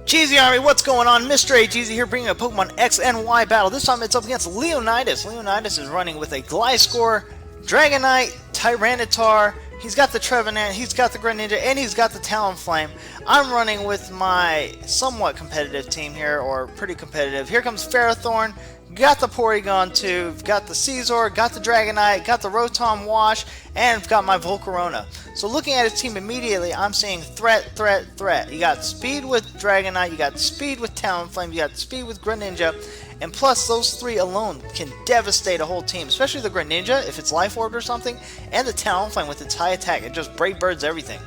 Cheesy Army, what's going on? MrAGeezie here bringing a Pokemon X and Y battle. This time it's up against Leonidas. Leonidas is running with a Gliscor, Dragonite, Tyranitar. He's got the Trevenant, he's got the Greninja, and he's got the Talonflame. I'm running with my somewhat competitive team here, or pretty competitive. Here comes Ferrothorn, got the Porygon 2, got the Scizor, got the Dragonite, got the Rotom Wash, and got my Volcarona. So looking at his team immediately, I'm seeing threat, threat, threat. You got speed with Dragonite, you got speed with Talonflame, you got speed with Greninja, and plus those three alone can devastate a whole team, especially the Greninja if it's Life Orb or something, and the Talonflame with its high attack. It just Brave Birds everything.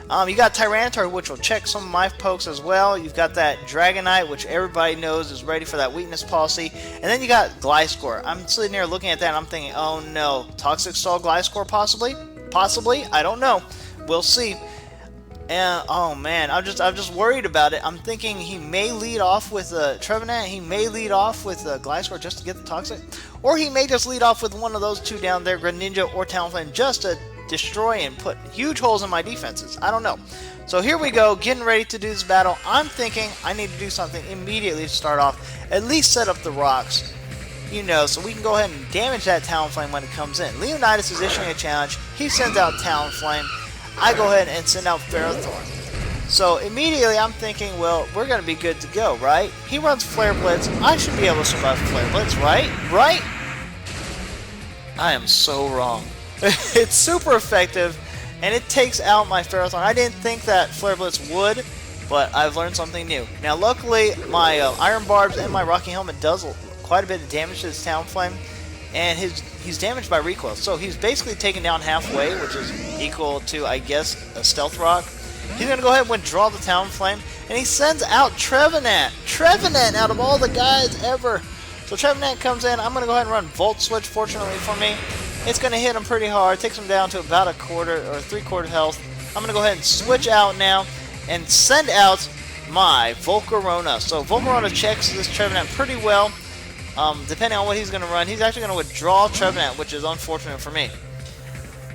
You got Tyranitar, which will check some of my pokes as well. You've got that Dragonite, which everybody knows is ready for that weakness policy. And then you got Gliscor. I'm sitting here looking at that and I'm thinking, oh no, Toxic Stall Gliscor possibly? Possibly? I don't know. We'll see. And oh man, I'm just worried about it. I'm thinking he may lead off with a Trevenant, he may lead off with a Gliscor just to get the Toxic, or he may just lead off with one of those two down there, Greninja or Talonflame, just to destroy and put huge holes in my defenses. I don't know. So here we go, getting ready to do this battle. I'm thinking I need to do something immediately to start off. At least set up the rocks, you know, so we can go ahead and damage that Talonflame when it comes in. Leonidas is issuing a challenge. He sends out Talonflame. I go ahead and send out Ferrothorn. So immediately I'm thinking, well, we're going to be good to go, right? He runs Flare Blitz. I should be able to survive Flare Blitz, right? Right? I am so wrong. It's super effective, and it takes out my Ferrothorn. I didn't think that Flare Blitz would, but I've learned something new. Now, luckily, my Iron Barbs and my Rocky Helmet does quite a bit of damage to his Talonflame, and he's damaged by recoil. So he's basically taken down halfway, which is equal to, I guess, a Stealth Rock. He's going to go ahead and withdraw the Talonflame, and he sends out Trevenant. Trevenant out of all the guys ever. So Trevenant comes in. I'm going to go ahead and run Volt Switch, fortunately for me. It's going to hit him pretty hard, takes him down to about a quarter or 3/4 health. I'm going to go ahead and switch out now and send out my Volcarona. So Volcarona checks this Trevenant pretty well. Depending on what he's going to run, he's actually going to withdraw Trevenant, which is unfortunate for me.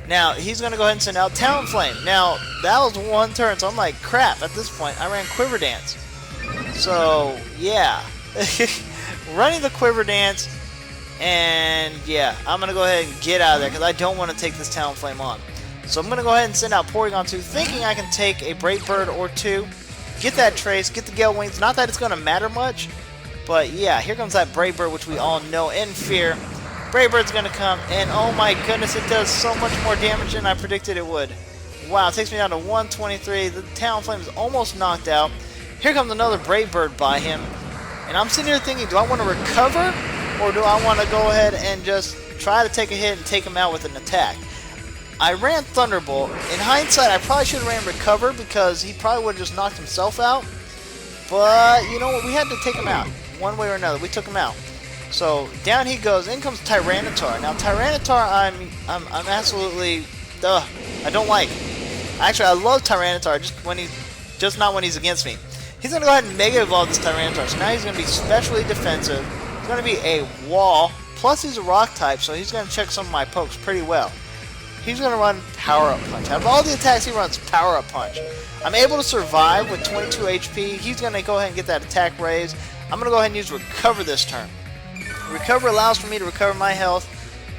Now, he's going to go ahead and send out Talonflame. Now, that was one turn, so I'm like, crap, at this point, I ran Quiver Dance. So, yeah. Running the Quiver Dance. And yeah, I'm going to go ahead and get out of there because I don't want to take this Talonflame on. So I'm going to go ahead and send out Porygon 2, thinking I can take a Brave Bird or two, get that Trace, get the Gale Wings. Not that it's going to matter much, but yeah, here comes that Brave Bird, which we all know in fear. Brave Bird's going to come, and oh my goodness, it does so much more damage than I predicted it would. Wow, it takes me down to 123. The Talonflame is almost knocked out. Here comes another Brave Bird by him, and I'm sitting here thinking, do I want to recover? Or do I want to go ahead and just try to take a hit and take him out with an attack? I ran Thunderbolt. In hindsight, I probably should have ran Recover because he probably would have just knocked himself out. But, you know what? We had to take him out. One way or another. We took him out. So, down he goes. In comes Tyranitar. Now, Tyranitar, I'm absolutely... I don't like. Actually, I love Tyranitar just not when he's against me. He's going to go ahead and Mega Evolve this Tyranitar. So now he's going to be specially defensive. It's going to be a wall, plus he's a rock type, so he's going to check some of my pokes pretty well. He's going to run Power Up Punch. Out of all the attacks, he runs Power Up Punch. I'm able to survive with 22 HP. He's going to go ahead and get that attack raised. I'm going to go ahead and use Recover this turn. Recover allows for me to recover my health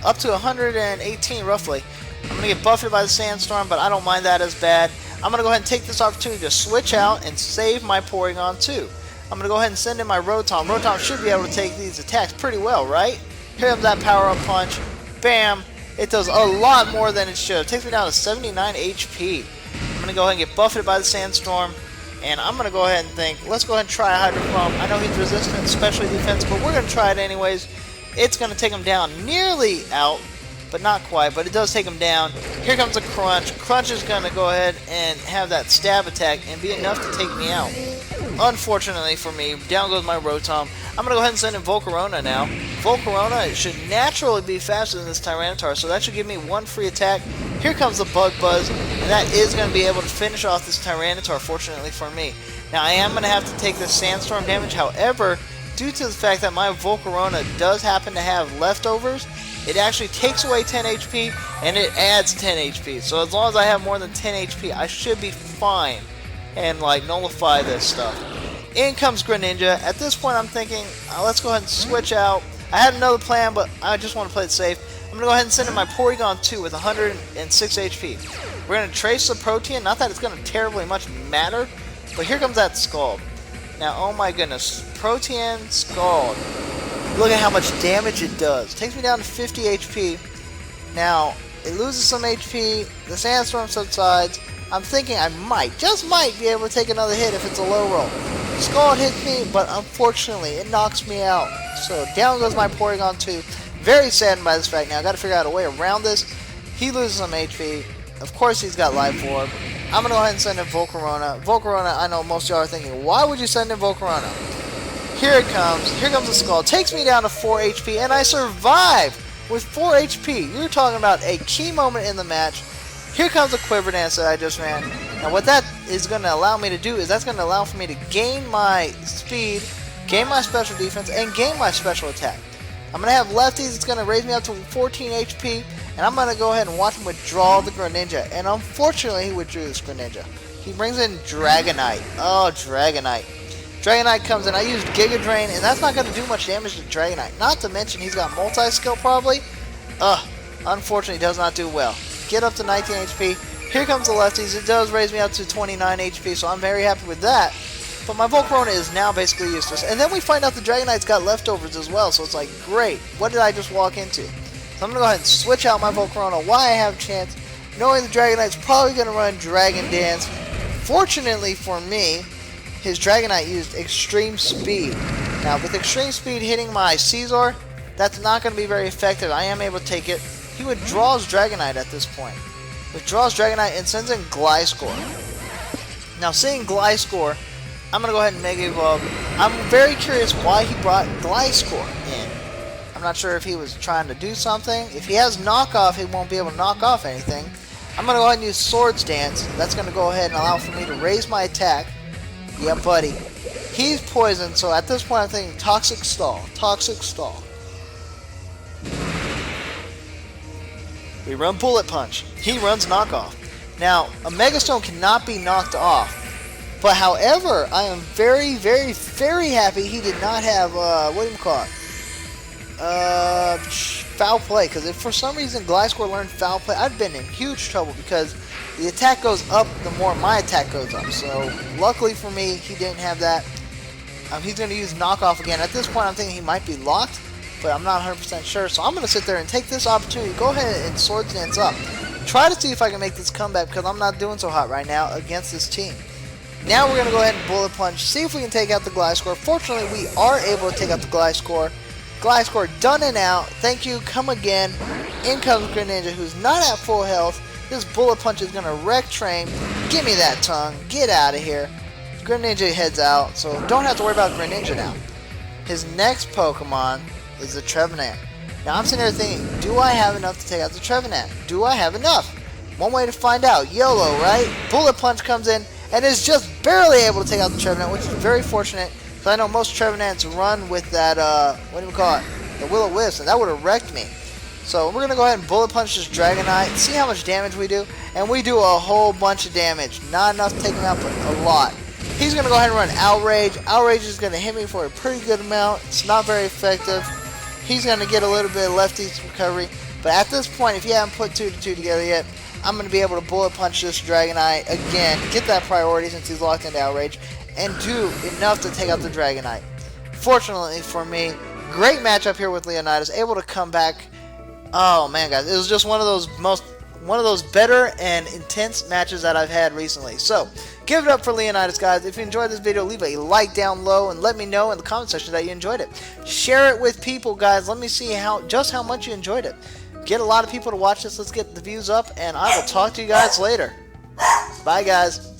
up to 118 roughly. I'm going to get buffeted by the Sandstorm, but I don't mind that as bad. I'm going to go ahead and take this opportunity to switch out and save my Porygon 2. I'm going to go ahead and send in my Rotom. Rotom should be able to take these attacks pretty well, right? Here comes that Power-Up Punch. Bam! It does a lot more than it should. It takes me down to 79 HP. I'm going to go ahead and get buffeted by the Sandstorm. And I'm going to go ahead and think, let's go ahead and try a Hydro Pump. I know he's resistant, especially defense, but we're going to try it anyways. It's going to take him down nearly out, but not quite. But it does take him down. Here comes a Crunch. Crunch is going to go ahead and have that stab attack and be enough to take me out. Unfortunately for me, down goes my Rotom. I'm going to go ahead and send in Volcarona now. Volcarona should naturally be faster than this Tyranitar, so that should give me one free attack. Here comes the Bug Buzz, and that is going to be able to finish off this Tyranitar, fortunately for me. Now, I am going to have to take this Sandstorm damage, however, due to the fact that my Volcarona does happen to have leftovers, it actually takes away 10 HP, and it adds 10 HP. So as long as I have more than 10 HP, I should be fine and like nullify this stuff. In comes Greninja. At this point, I'm thinking, let's go ahead and switch out. I had another plan, but I just want to play it safe. I'm going to go ahead and send in my Porygon 2 with 106 HP. We're going to trace the Protean. Not that it's going to terribly much matter, but here comes that Scald. Now, oh my goodness. Protean, Scald. Look at how much damage it does. Takes me down to 50 HP. Now, it loses some HP. The Sandstorm subsides. I'm thinking I might, just might, be able to take another hit if it's a low roll. Scald hits me, but unfortunately, it knocks me out. So down goes my Porygon 2. Very saddened by this fact now. I gotta figure out a way around this. He loses some HP. Of course, he's got Life Orb. I'm gonna go ahead and send in Volcarona. Volcarona, I know most of y'all are thinking, why would you send in Volcarona? Here it comes. Here comes the Scald. Takes me down to 4 HP, and I survive with 4 HP. You're talking about a key moment in the match. Here comes the Quiver Dance that I just ran. Now what that is going to allow me to do is that's going to allow for me to gain my speed, gain my special defense, and gain my special attack. I'm going to have lefties. It's going to raise me up to 14 HP, and I'm going to go ahead and watch him withdraw the Greninja. And unfortunately, he withdrew this Greninja. He brings in Dragonite. Oh, Dragonite. Dragonite comes in. I used Giga Drain, and that's not going to do much damage to Dragonite. Not to mention he's got multi-skill probably. Unfortunately, does not do well. Get up to 19 HP. Here comes the lefties. It does raise me up to 29 HP, so I'm very happy with that. But my Volcarona is now basically useless. And then we find out the Dragonite's got leftovers as well, so it's like, great. What did I just walk into? So I'm going to go ahead and switch out my Volcarona while I have a chance, knowing the Dragonite's probably going to run Dragon Dance. Fortunately for me, his Dragonite used Extreme Speed. Now, with Extreme Speed hitting my Caesar, that's not going to be very effective. I am able to take it. He withdraws Dragonite at this point. Withdraws Dragonite and sends in Gliscor. Now, seeing Gliscor, I'm going to go ahead and Mega Evolve. I'm very curious why he brought Gliscor in. I'm not sure if he was trying to do something. If he has knockoff, he won't be able to knock off anything. I'm going to go ahead and use Swords Dance. That's going to go ahead and allow for me to raise my attack. Yeah, buddy. He's poisoned, so at this point I'm thinking Toxic Stall. Toxic Stall. We run Bullet Punch. He runs Knockoff. Now, a Mega Stone cannot be knocked off. But however, I am very, very, very happy he did not have, what do you call it? Foul Play. Because if for some reason Gliscor learned Foul Play, I'd been in huge trouble because the attack goes up the more my attack goes up. So, luckily for me, he didn't have that. He's going to use Knockoff again. At this point, I'm thinking he might be locked, but I'm not 100% sure. So, I'm going to sit there and take this opportunity. Go ahead and Swords Dance up. Try to see if I can make this comeback because I'm not doing so hot right now against this team. Now, we're going to go ahead and Bullet Punch. See if we can take out the Gliscor. Fortunately, we are able to take out the Gliscor. Gliscor done and out. Thank you. Come again. In comes Greninja, who's not at full health. This Bullet Punch is going to wreck Train. Give me that tongue. Get out of here. Greninja heads out, so don't have to worry about Greninja now. His next Pokemon is the Trevenant. Now I'm sitting there thinking, do I have enough to take out the Trevenant? Do I have enough? One way to find out. YOLO, right? Bullet Punch comes in and is just barely able to take out the Trevenant, which is very fortunate. Because I know most Trevenants run with that, what do you call it? The Will-O-Wisp, and that would have wrecked me. So we're going to go ahead and Bullet Punch this Dragonite, see how much damage we do, and we do a whole bunch of damage. Not enough to take him out, but a lot. He's going to go ahead and run Outrage. Outrage is going to hit me for a pretty good amount. It's not very effective. He's going to get a little bit of lefty's recovery. But at this point, if you haven't put 2 to 2 together yet, I'm going to be able to Bullet Punch this Dragonite again, get that priority since he's locked into Outrage, and do enough to take out the Dragonite. Fortunately for me, great matchup here with Leonidas, able to come back. Oh man, guys, it was just one of those better and intense matches that I've had recently. So, give it up for Leonidas, guys. If you enjoyed this video, leave a like down low and let me know in the comment section that you enjoyed it. Share it with people, guys. Let me see just how much you enjoyed it. Get a lot of people to watch this. Let's get the views up, and I will talk to you guys later. Bye, guys.